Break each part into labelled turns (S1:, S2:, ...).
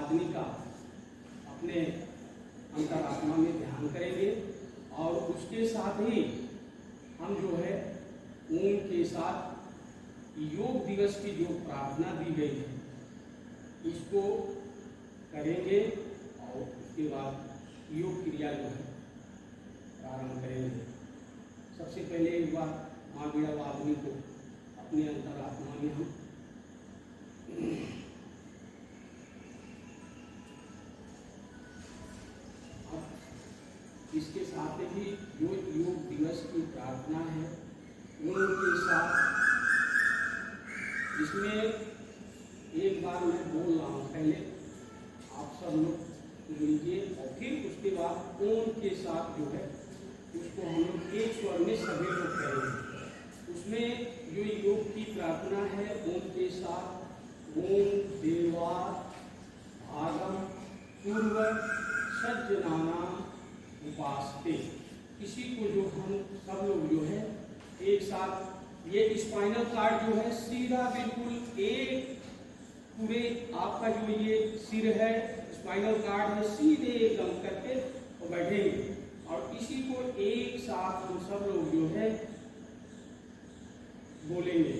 S1: वादनी का अपने अंतरात्मा में ध्यान करेंगे और उसके साथ ही हम जो है ओम के साथ योग दिवस की जो प्रार्थना दी गई है इसको करेंगे और उसके बाद योग क्रिया जो है प्रारंभ करेंगे। सबसे पहले एक बार माँ बीड़ा वादनी को अपने अंतरात्मा में हम इसके साथ ही जो योग दिवस की प्रार्थना है उनके साथ इसमें एक बार मैं बोल रहा हूँ, पहले आप सब लोग लीजिए और फिर उसके बाद ओम के साथ जो है उसको हम लोग एक स्वर में सभी लोग करेंगे। उसमें जो योग की प्रार्थना है ओम के साथ ओम देवा भागम पूर्व सज्जनानाम उपासते, किसी को जो हम सब लोग जो है एक साथ ये स्पाइनल कार्ड जो है सीधा बिल्कुल एक पूरे आपका जो ये सिर है स्पाइनल कार्ड है सीधे एकदम करके और बैठेंगे और इसी को एक साथ हम सब लोग जो है बोलेंगे।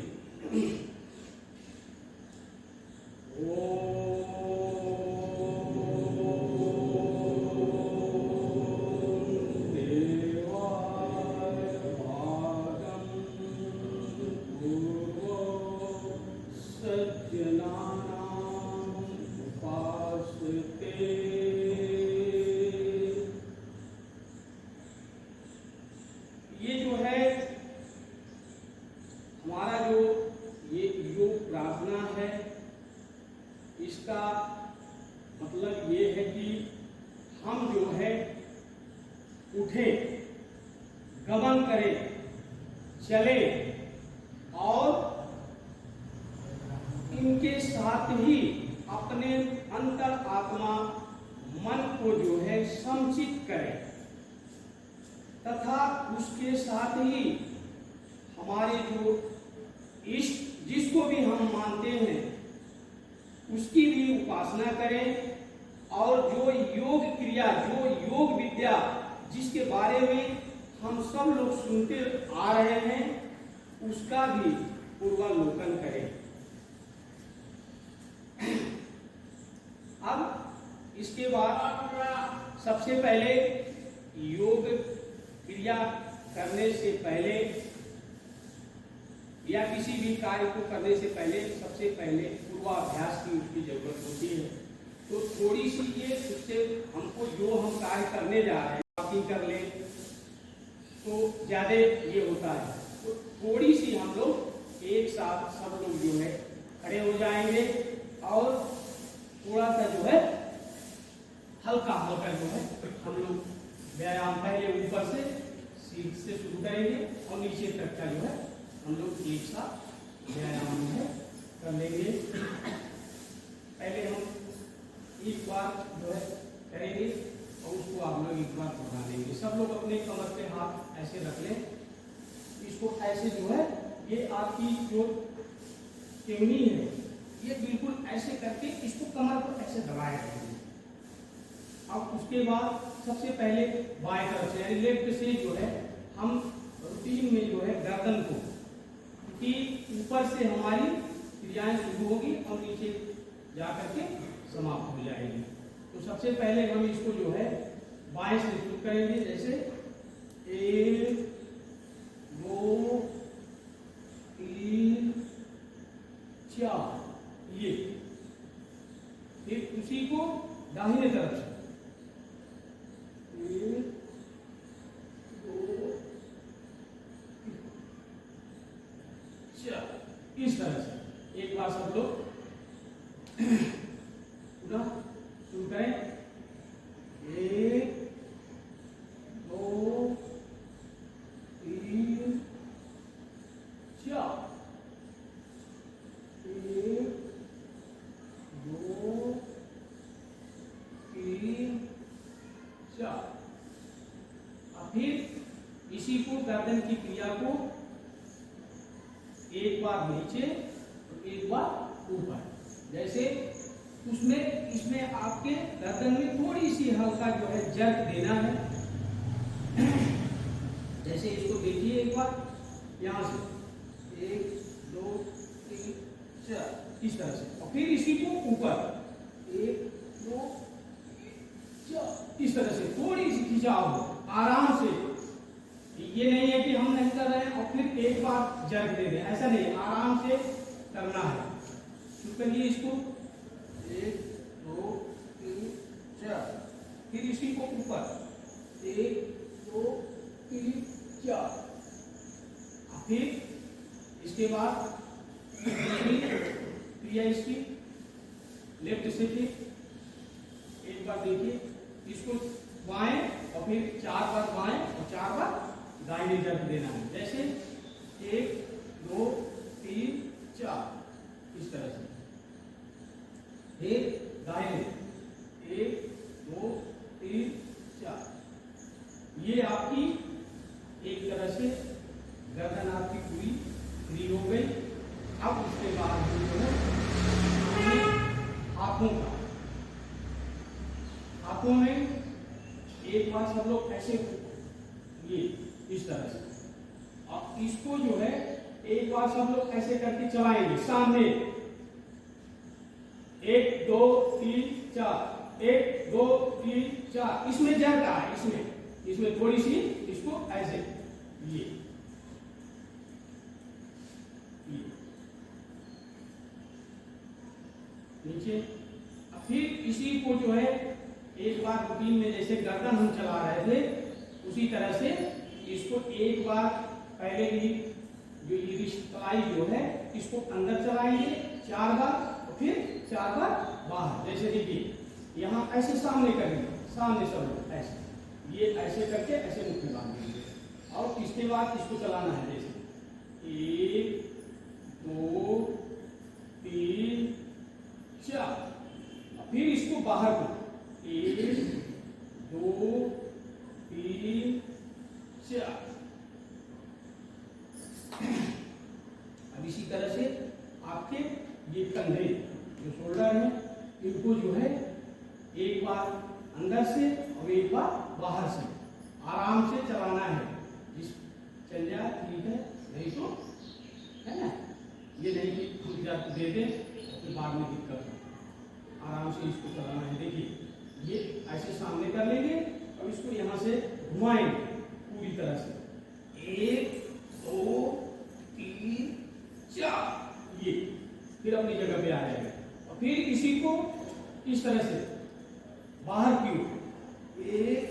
S1: ये जो है हमारा जो ये योग प्रार्थना है इसका मतलब ये है कि हम जो है उठे गमन करें चले और इनके साथ ही अपने अंतर आत्मा मन को जो है संचित करें तथा उसके साथ ही हमारे जो इष्ट जिसको भी हम मानते हैं उसकी भी उपासना करें और जो योग क्रिया जो योग विद्या जिसके बारे में हम सब लोग सुनते आ रहे हैं उसका भी पूर्वावलोकन करें। अब इसके बाद सबसे पहले योग क्रिया करने से पहले या किसी भी कार्य को करने से पहले सबसे पहले पूर्वाभ्यास की उसकी जरूरत होती है। तो थोड़ी सी ये उससे हमको जो हम कार्य करने जा रहे हैं वॉकिंग कर ले तो ज्यादा ये होता है। तो थोड़ी सी हम लोग एक साथ सब लोग जो है खड़े हो जाएंगे और थोड़ा सा जो है हल्का हल्का जो है हम लोग व्यायाम पहले ऊपर से सीट से शुरू करेंगे और नीचे तक का जो है हम लोग एक साथ व्यायाम है कर लेंगे। पहले हम एक बार जो है करेंगे और उसको आप लोग एक बार बढ़ा लेंगे। सब लोग अपने कमर पे हाथ ऐसे रख लें, इसको ऐसे जो है ये आपकी जो केवनी है ये बिल्कुल ऐसे करके इसको कमर पर ऐसे दबाए रखेंगे। अब उसके बाद सबसे पहले बाएं तरफ से यानी लेफ्ट से जो है हम रूटीन में जो है गर्दन को कि ऊपर से हमारी क्रियाएं शुरू होगी और नीचे जाकर के समाप्त हो जाएगी। तो सबसे पहले हम इसको जो है बाएं से शुरू करेंगे, जैसे 1 2 3 4 ये, फिर उसी को दाहिने तरफ से 1 2 4 इस तरह से एक बार सब लोग पूरा शुरू करें। 1 2 3 4 1 2 3 4। अब फिर इसी को गर्दन की क्रिया को एक बार नीचे और एक बार ऊपर, जैसे उसमें इसमें आपके गर्दन में थोड़ी सी हल्का जो है जर्क देना है। जैसे इसको देखिए एक बार, यहाँ से 1 2 3 4 इस तरह से, और फिर इसी को ऊपर 1 2 4 इस तरह से थोड़ी सी खिंचाव हो, आराम से। ये नहीं है कि हम नहीं कर रहे हैं और फिर एक बार जर्क दे दें, ऐसा नहीं, आराम से करना है। शुरू करिए इसको 1 2 3 4, फिर इसी को ऊपर 1 2 3 4, फिर इसके बाद क्रिया इसकी लेफ्ट से, फिर एक बार देखिए इसको बाएं और फिर 4 बार बाएं और 4 बार दाहिने जर्क देना है। जैसे 1 2 3 4 इस तरह से, फिर दाहिने 1 2 3 4। ये आपकी एक तरह से गर्दन आपकी पूरी फ्री हो गई। अब उसके बाद जो है हाथों में एक बार सब लोग ऐसे, ये इस तरह से, और इसको जो है एक बार सब लोग ऐसे करके चलाएंगे सामने, 1 2 3 4 1 2 3 4। इसमें जर्क है, इसमें थोड़ी सी इसको ऐसे, ये नीचे। फिर इसी को जो है एक बार रूटीन में जैसे गर्दन हम चला रहे थे उसी तरह से इसको एक बार पहले ही जो ये तलाई जो है इसको अंदर चलाएंगे 4 बार, और फिर 4 बार बाहर। जैसे देखिए यहाँ ऐसे सामने करेंगे, सामने सब लोग ऐसे, ये ऐसे करके ऐसे मुख में बांधेंगे, और इसके बाद इसको चलाना है जैसे 1 2 3 4, फिर इसको बाहर को 1 2 3 4। अब इसी तरह से आपके ये कंधे जो शोल्डर है इनको जो है एक बार अंदर से और एक बार बाहर से आराम से चलाना है। जिस चल जाए ठीक है, नहीं तो है ना, ये नहीं कि खुद जाकर दे दें तो बाद में दिक्कत हो। आराम से इसको चलाना है। देखिए ये ऐसे सामने कर लेंगे और इसको यहाँ से घुमाएंगे पूरी तरह से, 1 2 3 4, ये फिर अपनी जगह पे आ जाएगा। और फिर इसी को इस तरह से बाहर की ओर 1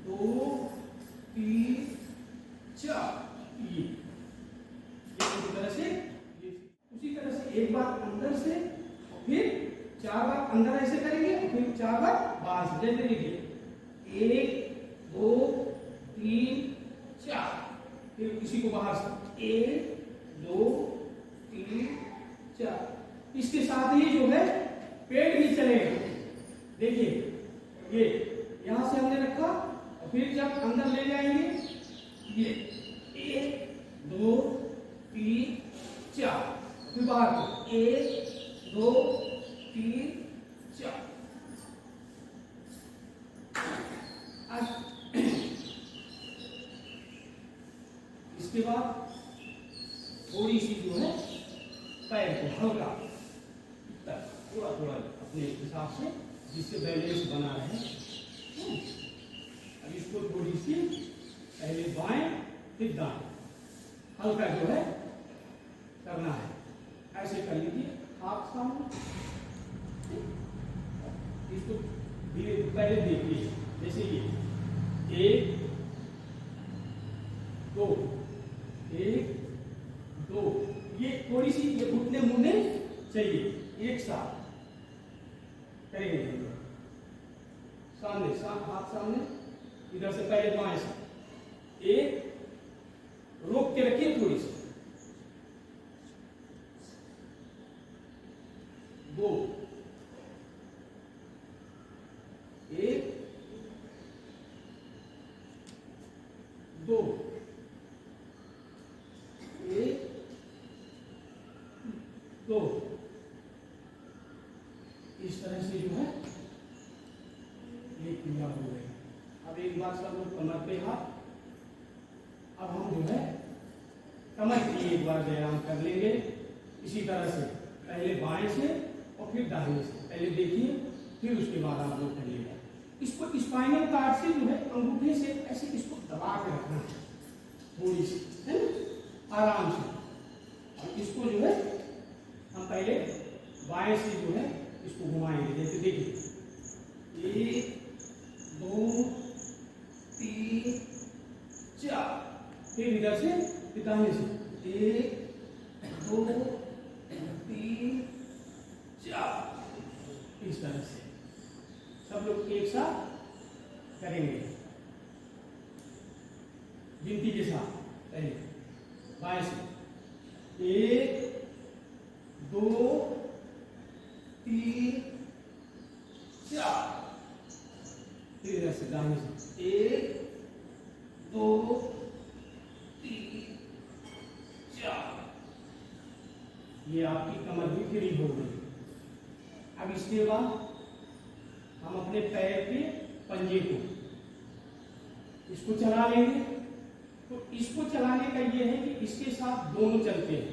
S1: 2 3 4, ये उसी तरह से, उसी तरह से एक बार अंदर से और फिर 4 बार अंदर ऐसे करेंगे और फिर 4 बार बाहर से। जैसे देखिए 1 2 3 4, फिर इसी को बाहर से 1 2 3 4। इसके साथ ही जो है पेट भी चलेगा। देखिए ये यहां से हमने रखा और फिर जब अंदर ले जाएंगे ये 1 2 3 4, फिर बाहर को 1 2 3 4। इसके बाद थोड़ी सी जो है पैर को हल्का थोड़ा थोड़ा अपने हिसाब से जिससे बैलेंस बना रहे। अब इसको थोड़ी सी पहले बाएं फिर दाएं हल्का जो है करना है। ऐसे कर लीजिए हाथ सामने, इसको धीरे पहले देखिए। जैसे ये 1 2 1 2, ये थोड़ी सी ये घुटने मुड़ने चाहिए। एक साथ करेंगे, सामने हाथ सामने, इधर से पहले बाएं से 1 रोक के रखिए, थोड़ी सी 2 1 2 1 2, इस ये क्रिया हो गई। अब एक बार सब लोग कमर पे हाथ, अब हम जो है कमर की एक बार व्यायाम कर लेंगे इसी तरह से, पहले बाएं से और फिर दाहिने से। पहले देखिए, फिर उसके बाद आप लोग करिएगा। इसको स्पाइनल कार्ड से जो है अंगूठे से ऐसे इसको दबा के रखना है थोड़ी सी, है ना, आराम से। और इसको जो है हम पहले बाएं से जो है इसको घुमाएंगे, जैसे देखिए 1 2 3 4, फिर इधर से दाहिने से 1 2 3 4, इस तरह से सब लोग एक साथ करेंगे गिनती के साथ। पहले बाएं से 1 2 3 4, फिर इधर से दाहिने से 1 2 3 4। ये आपकी कमर भी फ्री हो गई। अब इसके बाद हम अपने पैर के पंजे को इसको चला लेंगे। तो इसको चलाने का ये है कि इसके साथ दोनों चलते हैं,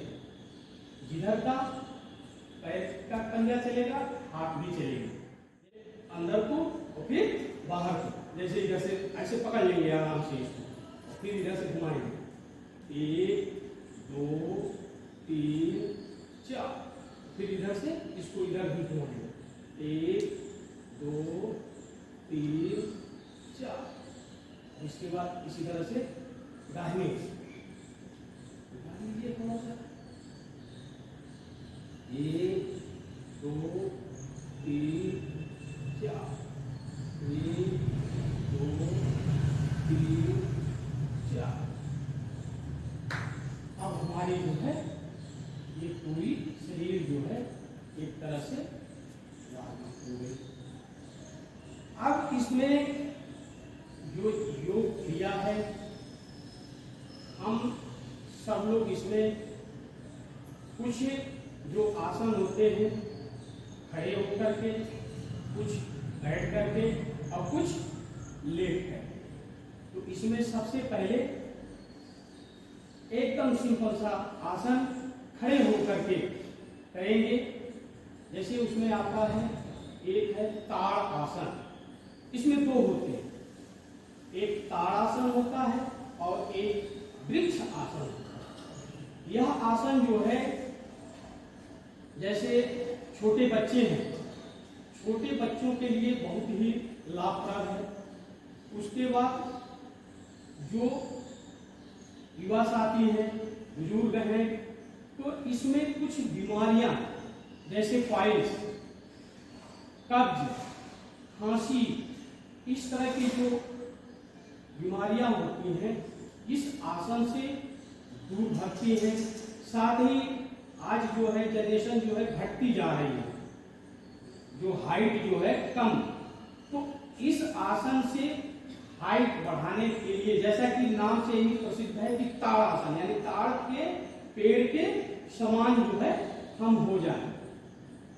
S1: जिधर का पैर का पंजा चलेगा हाथ भी चलेगा, अंदर को और फिर बाहर को। जैसे इधर से ऐसे पकड़ लेंगे आराम से इसको, फिर इधर से घुमाएंगे 1 2 3 4, फिर इधर से इसको इधर भी घुमाएंगे 1 2 3 4। इसके बाद इसी तरह से दाहिने लीजिए थोड़ा सा 1 2 3 4 1 2 3 4। अब हमारी जो है ये पूरी शरीर जो है एक तरह से हो गई। अब इसमें जो योग क्रिया है, हम सब लोग इसमें कुछ जो आसन होते हैं खड़े होकर के, कुछ बैठ करके और कुछ लेट कर। तो इसमें सबसे पहले एकदम सिंपल सा आसन खड़े होकर के करेंगे। जैसे उसमें आता है, एक है ताड़ आसन, इसमें दो होते हैं, एक ताड़ासन होता है और एक वृक्ष आसन होता है। यह आसन जो है, जैसे छोटे बच्चे हैं, छोटे बच्चों के लिए बहुत ही लाभप्रद है। उसके बाद जो युवा साथी हैं, बुजुर्ग हैं, तो इसमें कुछ बीमारियां जैसे फाइल्स, कब्ज, खांसी, इस तरह की जो बीमारियां होती हैं इस आसन से दूर भागती हैं। साथ ही आज जो है जनरेशन जो है घटती जा रही है, जो हाइट जो है कम, तो इस आसन से हाइट बढ़ाने के लिए, जैसा कि नाम से ही प्रसिद्ध है कि ताड़ आसन, यानी ताड़ के पेड़ के समान जो है हम हो जाए।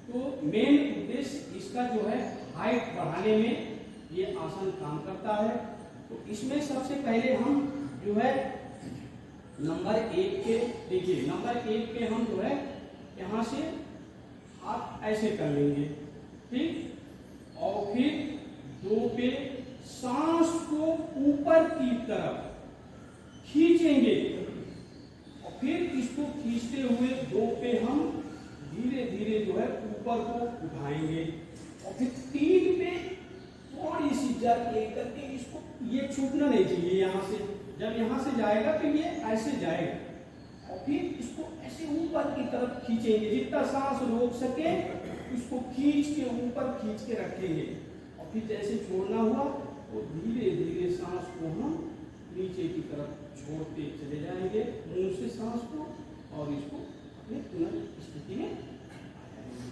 S1: तो मेन उद्देश्य इसका जो है हाइट बढ़ाने में ये आसन काम करता है। तो इसमें सबसे पहले हम जो है नंबर 1 के, देखिए नंबर 1 पे हम जो है यहाँ से हाथ ऐसे कर लेंगे, ठीक, और फिर 2 पे सांस को ऊपर की तरफ खींचेंगे और फिर इसको खींचते हुए 2 पे हम धीरे धीरे जो है ऊपर को उठाएंगे और फिर 3 पे थोड़ी सी जर करके इसको, ये छूटना नहीं चाहिए यहाँ से, जब यहाँ से जाएगा तो ये ऐसे जाएगा और फिर इसको ऐसे ऊपर की तरफ खींचेंगे, जितना सांस रोक सके उसको खींच के ऊपर खींच के रखेंगे और फिर जैसे छोड़ना हुआ तो धीरे धीरे सांस को हम नीचे की तरफ छोड़ते चले जाएंगे, मुंह से सांस को, और इसको अपने पुनः स्थिति में आ जाएंगे।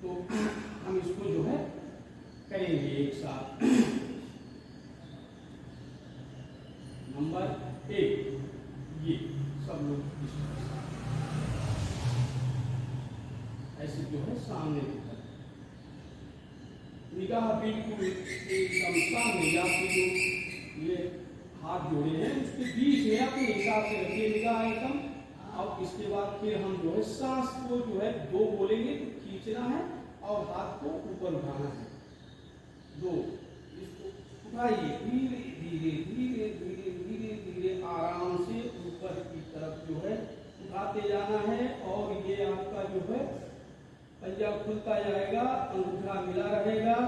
S1: तो हम इसको जो है करेंगे एक साथ। नंबर 1, ये सब लोग ऐसे जो है सामने की तरफ निगाह बिल्कुल एकदम सामने, या फिर ये हाथ जोड़े हैं उसके बीच में अपने हिसाब से रखिए निगाह एकदम। अब इसके बाद फिर हम जो है सांस को जो है दो बोलेंगे तो खींचना है और हाथ को ऊपर उठाना है। दो, इसको उठाइए धीरे धीरे धीरे धीरे धीरे धीरे आराम से ऊपर की तरफ जो है उठाते जाना है। और ये आपका जो है पंजा खुलता जाएगा, अंगूठा मिला रहेगा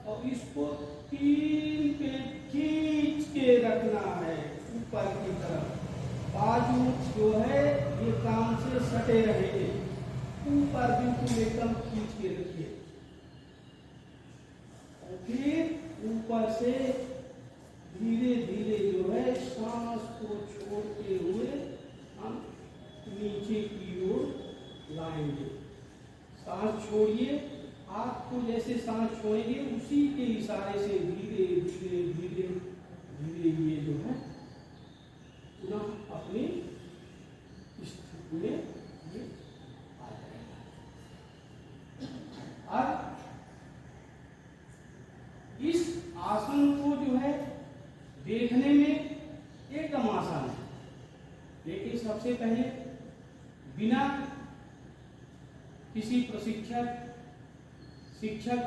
S1: और इसको 3 पे खींच के रखना है ऊपर की तरफ। बाजू जो है ये काम से सटे रहेंगे, ऊपर बिल्कुल एकदम खींच के रखिए। और फिर ऊपर से धीरे धीरे जो है सांस को छोड़ते हुए हम नीचे की ओर लाएंगे। सांस छोड़िए, आपको जैसे सांस छोड़ेंगे उसी के इशारे से धीरे धीरे धीरे धीरे ये जो है पुनः अपनी स्थिति में ये आ जाएगा। अब इस आसन को जो है देखने में एकदम आसान है, लेकिन सबसे पहले बिना किसी प्रशिक्षक शिक्षक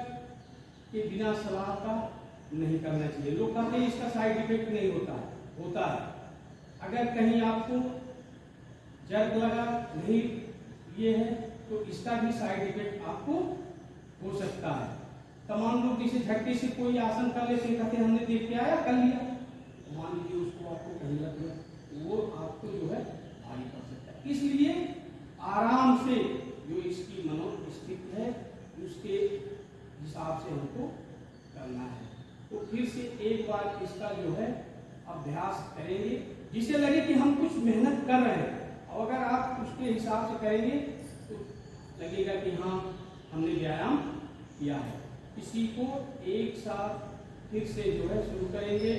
S1: के बिना सलाह का नहीं करना चाहिए। लोग कहते हैं इसका साइड इफेक्ट नहीं होता है, होता है। अगर कहीं आपको जर्क लगा नहीं ये है तो इसका भी साइड इफेक्ट आपको हो सकता है। तमाम लोग जिसे झटके से कोई आसन कर लेते हैं, कहते हैं हमने देख के आया कर लिया, मान लीजिए उसको आपको कहीं लग गया, वो आपको जो है भारी पड़ सकता है। इसलिए आराम से जो इसकी मनोस्थिति है उसके हिसाब से हमको करना है। तो फिर से एक बार इसका जो है अभ्यास करेंगे, जिसे लगे कि हम कुछ मेहनत कर रहे हैं। और अगर आप उसके हिसाब से करेंगे तो लगेगा कि हाँ हमने व्यायाम किया है। इसी को एक साथ फिर से जो है शुरू करेंगे।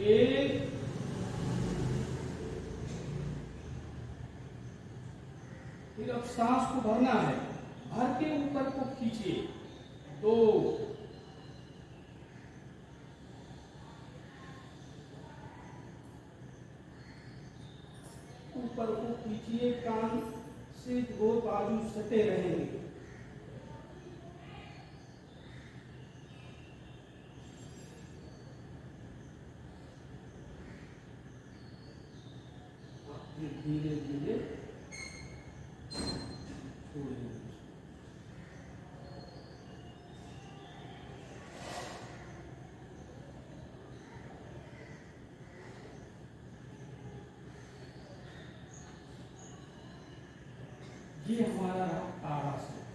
S1: एक, फिर अब सांस को भरना है, भर के ऊपर को खींचिए। 2, ऊपर को खींचिए, कान से दो बाजू सटे रहेंगे। धीरे धीरे छोड़ेंगे। ये हमारा ताड़ासन।